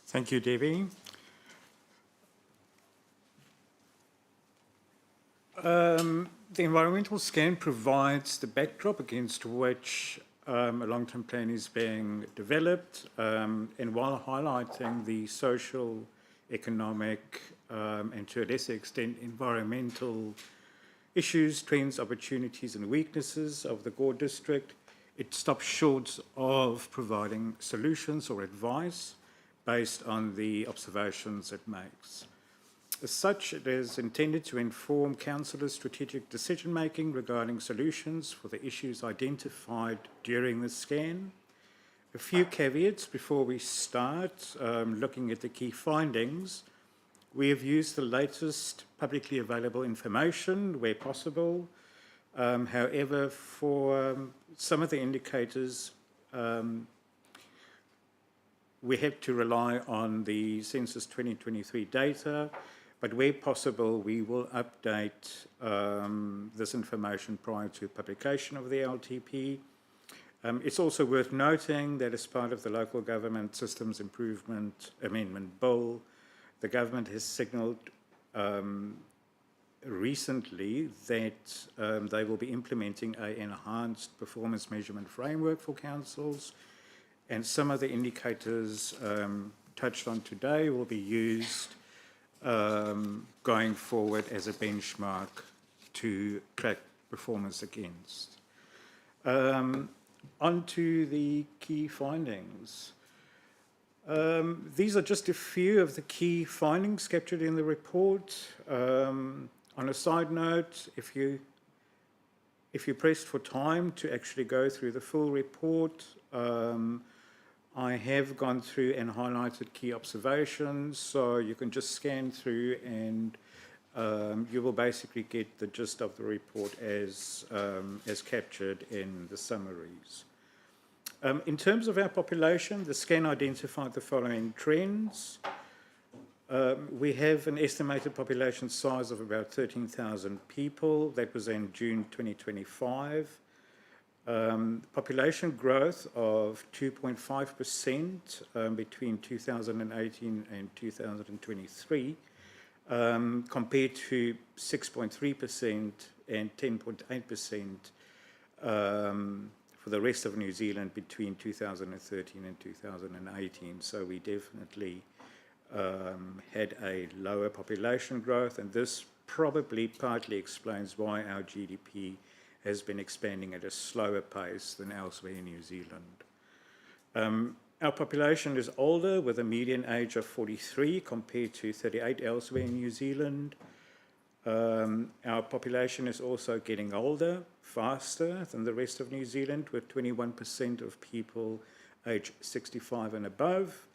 Thank you, Debbie. The environmental scan provides the backdrop against which a long-term plan is being developed, and while highlighting the social, economic, and to a lesser extent environmental issues, trends, opportunities and weaknesses of the Gore District, it stops short of providing solutions or advice based on the observations it makes. As such, it is intended to inform councillors' strategic decision-making regarding solutions for the issues identified during the scan. A few caveats before we start looking at the key findings. We have used the latest publicly available information where possible. However, for some of the indicators, we have to rely on the Census 2023 data, but where possible, we will update this information prior to publication of the LTP. It's also worth noting that as part of the Local Government Systems Improvement Amendment Bill, the government has signalled recently that they will be implementing an enhanced performance measurement framework for councils, and some of the indicators touched on today will be used going forward as a benchmark to track performance against. On to the key findings. These are just a few of the key findings captured in the report. On a side note, if you pressed for time to actually go through the full report, I have gone through and highlighted key observations, so you can just scan through and you will basically get the gist of the report as captured in the summaries. In terms of our population, the scan identified the following trends. We have an estimated population size of about 13,000 people. That was in June 2025. Population growth of 2.5% between 2018 and 2023, compared to 6.3% and 10.8% for the rest of New Zealand between 2013 and 2018. So we definitely had a lower population growth, and this probably partly explains why our GDP has been expanding at a slower pace than elsewhere in New Zealand. Our population is older, with a median age of 43 compared to 38 elsewhere in New Zealand. Our population is also getting older, faster than the rest of New Zealand, with 21% of people aged 65 and above.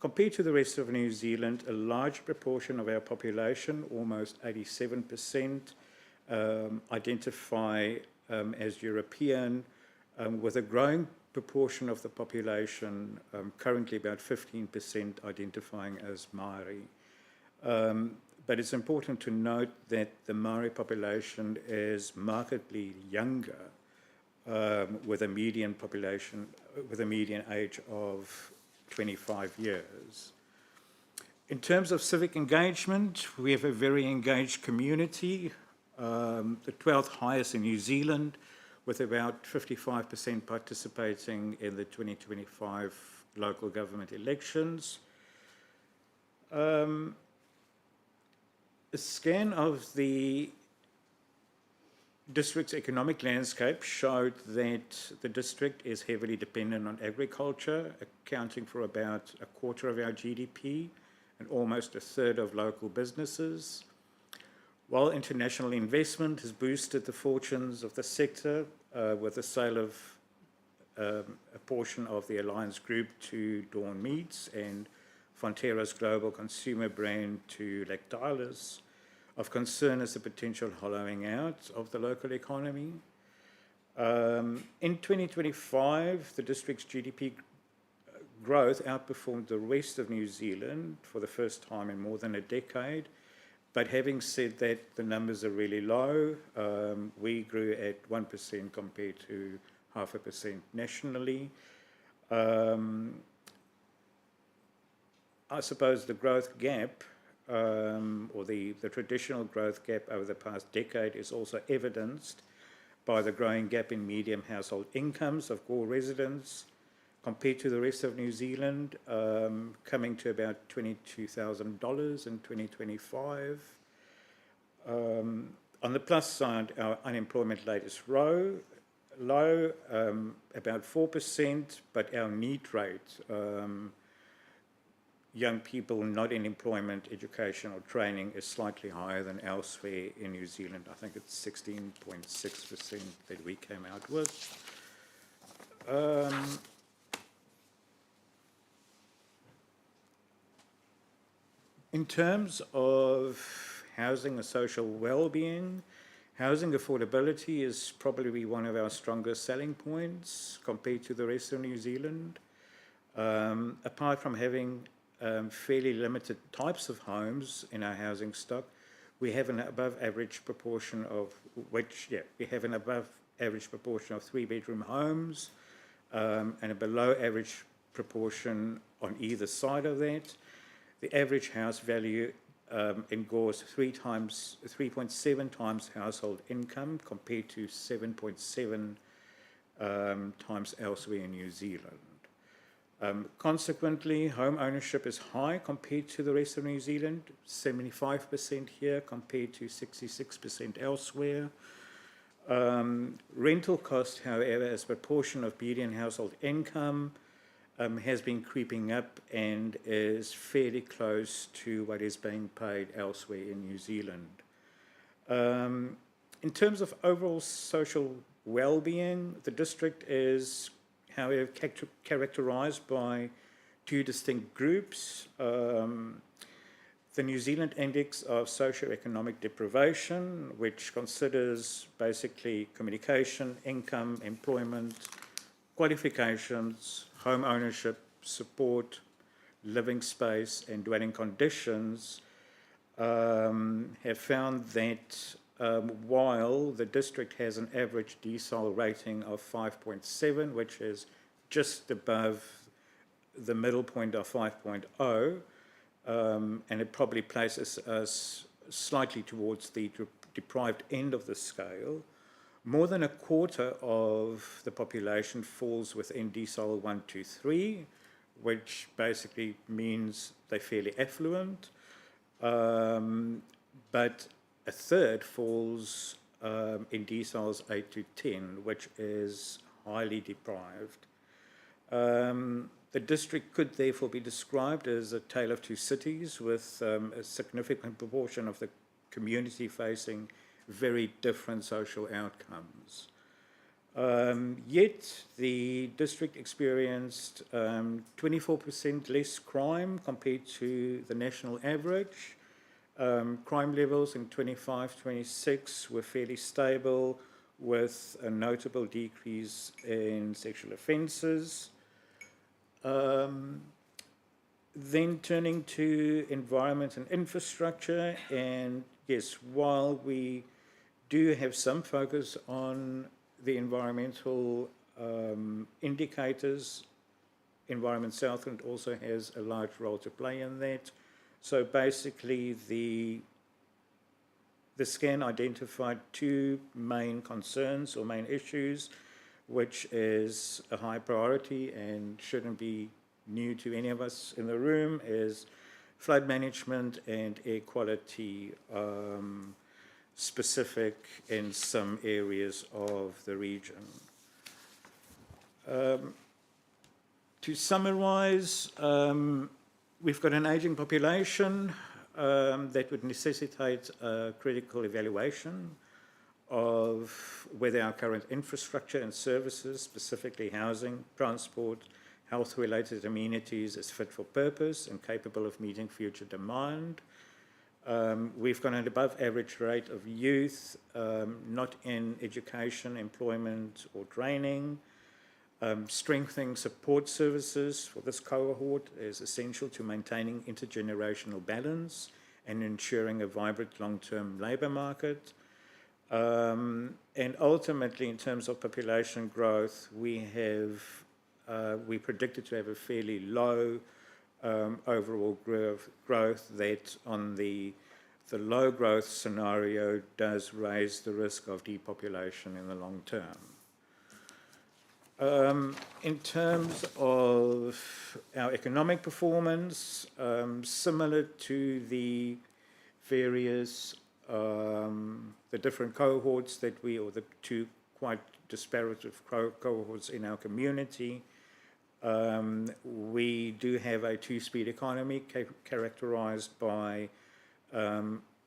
Compared to the rest of New Zealand, a large proportion of our population, almost 87%, identify as European, with a growing proportion of the population, currently about 15%, identifying as Maori. But it's important to note that the Maori population is markedly younger, with a median age of 25 years. In terms of civic engagement, we have a very engaged community, the 12th highest in New Zealand, with about 55% participating in the 2025 local government elections. A scan of the district's economic landscape showed that the district is heavily dependent on agriculture, accounting for about a quarter of our GDP and almost a third of local businesses. While international investment has boosted the fortunes of the sector with the sale of a portion of the Alliance Group to Dawn Meats and Fonterra's global consumer brand to Lactalis, of concern is the potential hollowing out of the local economy. In 2025, the district's GDP growth outperformed the rest of New Zealand for the first time in more than a decade. But having said that, the numbers are really low. We grew at 1% compared to 0.5% nationally. I suppose the growth gap, or the traditional growth gap over the past decade, is also evidenced by the growing gap in median household incomes of Gore residents compared to the rest of New Zealand, coming to about $22,000 in 2025. On the plus side, our unemployment rate is low, about 4%, but our need rate, young people not in employment, education or training, is slightly higher than elsewhere in New Zealand. I think it's 16.6% that we came out with. In terms of housing and social well-being, housing affordability is probably one of our strongest selling points compared to the rest of New Zealand. Apart from having fairly limited types of homes in our housing stock, we have an above average proportion of three-bedroom homes, and a below average proportion on either side of that. The average house value in Gore is 3.7 times household income compared to 7.7 times elsewhere in New Zealand. Consequently, home ownership is high compared to the rest of New Zealand, 75% here compared to 66% elsewhere. Rental cost, however, as a proportion of median household income, has been creeping up and is fairly close to what is being paid elsewhere in New Zealand. In terms of overall social well-being, the district is, however, characterised by two distinct groups. The New Zealand Index of Socioeconomic Deprivation, which considers basically communication, income, employment, qualifications, home ownership, support, living space, and dwelling conditions, have found that while the district has an average decile rating of 5.7, which is just above the middle point of 5.0, and it probably places us slightly towards the deprived end of the scale, more than a quarter of the population falls within decile 1, 2, 3, which basically means they're fairly affluent, but a third falls in deciles 8 to 10, which is highly deprived. The district could therefore be described as a tale of two cities, with a significant proportion of the community facing very different social outcomes. Yet the district experienced 24% less crime compared to the national average. Crime levels in 25-26 were fairly stable, with a notable decrease in sexual offences. Then turning to environment and infrastructure, and yes, while we do have some focus on the environmental indicators, Environment Southland also has a large role to play in that. So basically, the scan identified two main concerns or main issues, which is a high priority and shouldn't be new to any of us in the room, is flood management and air quality, specific in some areas of the region. To summarize, we've got an aging population that would necessitate a critical evaluation of whether our current infrastructure and services, specifically housing, transport, health-related amenities, is fit for purpose and capable of meeting future demand. We've got an above-average rate of youth not in education, employment, or training. Strengthening support services for this cohort is essential to maintaining intergenerational balance and ensuring a vibrant long-term labour market. And ultimately, in terms of population growth, we predicted to have a fairly low overall growth that on the low growth scenario does raise the risk of depopulation in the long term. In terms of our economic performance, similar to the various, the different cohorts that or the two quite disparate cohorts in our community, we do have a two-speed economy characterized by a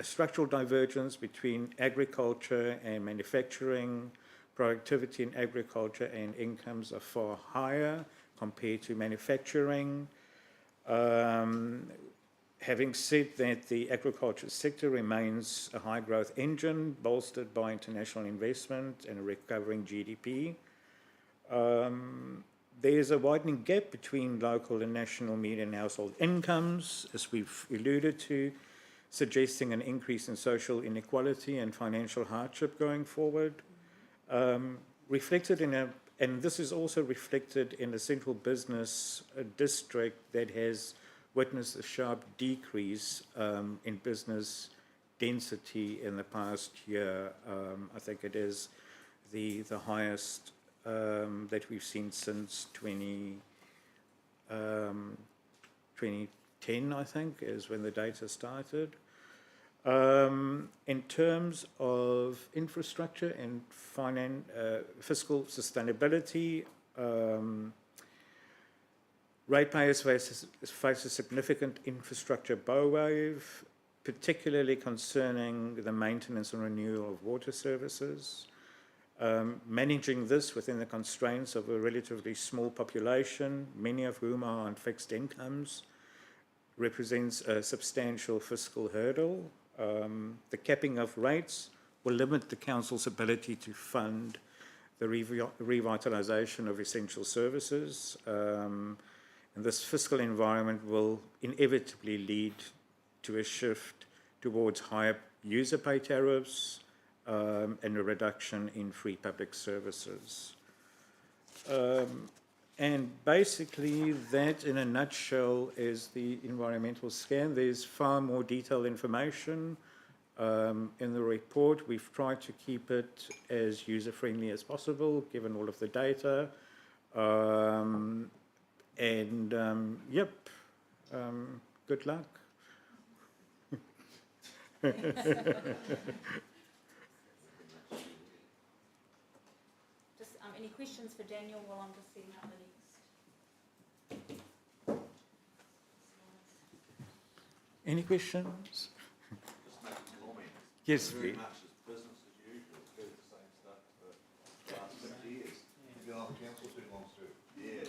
structural divergence between agriculture and manufacturing. Productivity in agriculture and incomes are far higher compared to manufacturing. Having said that, the agriculture sector remains a high growth engine bolstered by international investment and a recovering GDP. There's a widening gap between local and national median household incomes, as we've alluded to, suggesting an increase in social inequality and financial hardship going forward. Reflected in and this is also reflected in the central business district that has witnessed a sharp decrease in business density in the past year. I think it is the highest that we've seen since 2010, I think, is when the data started. In terms of infrastructure and fiscal sustainability, ratepayers face a significant infrastructure bow wave, particularly concerning the maintenance and renewal of water services. Managing this within the constraints of a relatively small population, many of whom are on fixed incomes, represents a substantial fiscal hurdle. The capping of rates will limit the council's ability to fund the revitalisation of essential services, and this fiscal environment will inevitably lead to a shift towards higher user pay tariffs and a reduction in free public services. And basically that in a nutshell is the environmental scan. There's far more detailed information in the report. We've tried to keep it as user-friendly as possible, given all of the data. Yep, good luck. Just any questions for Daniel while I'm just setting up the next? Any questions? Yes, please. Much as business as usual. It's heard the same stuff for the last 50 years. You've been on the council too long, sir. Yeah,